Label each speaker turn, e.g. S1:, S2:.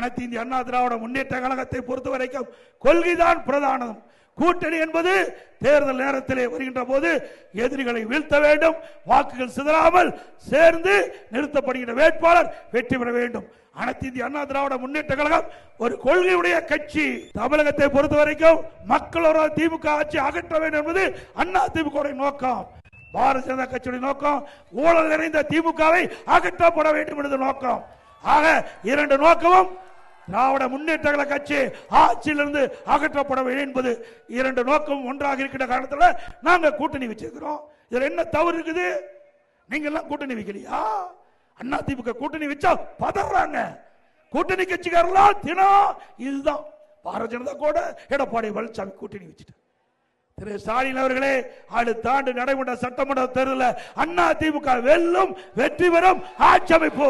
S1: அனைத்து இந்திய அண்ணா திராவிட முன்னேற்ற கழகத்தை பொறுத்தவரைக்கும் கொள்கைதான் பிரதானம். கூட்டணி என்பது தேர்தல் நேரத்திலே வருகின்ற போது எதிரிகளை வீழ்த்த வேண்டும், வாக்குகள் சிதறாமல் சேர்ந்து நிறுத்தப்படுகின்ற வேட்பாளர் வெற்றி பெற வேண்டும். அனைத்து இந்திய அண்ணா திராவிட முன்னேற்ற கழகம் ஒரு கொள்கையுடைய கட்சி. தமிழகத்தை பொறுத்தவரைக்கும் மக்களோட திமுக ஆட்சி அகற்ற வேண்டும் என்பது அண்ணா திமுக நோக்கம். பாரதிய ஜனதா கட்சியுடைய நோக்கம் ஊழல் நிறைந்த திமுகவை அகற்றப்பட வேண்டும் என்பது நோக்கம். ஆக இரண்டு நோக்கமும் திராவிட முன்னேற்ற கழக கட்சி ஆட்சியிலிருந்து அகற்றப்பட வேண்டும் என்பது இரண்டு நோக்கம் ஒன்றாக இருக்கிற காரணத்தில் நாங்க கூட்டணி வச்சிருக்கிறோம். இதுல என்ன தவறு இருக்குது? நீங்க எல்லாம் கூட்டணி வைக்கலையா? அண்ணா திமுக கூட்டணி வச்சா பதறாங்க. கூட்டணி கட்சிக்காரலாம் தினம் இதுதான். பாரதிய ஜனதா கூட எடப்பாடி பழனிசாமி கூட்டணி வச்சுட்டு திரு ஸ்டாலின் அவர்களே, அடுத்த ஆண்டு நடைபெற்ற சட்டமன்ற தேர்தலில் அண்ணா திமுக வெல்லும், வெற்றி பெறும், ஆட்சி அமைப்பு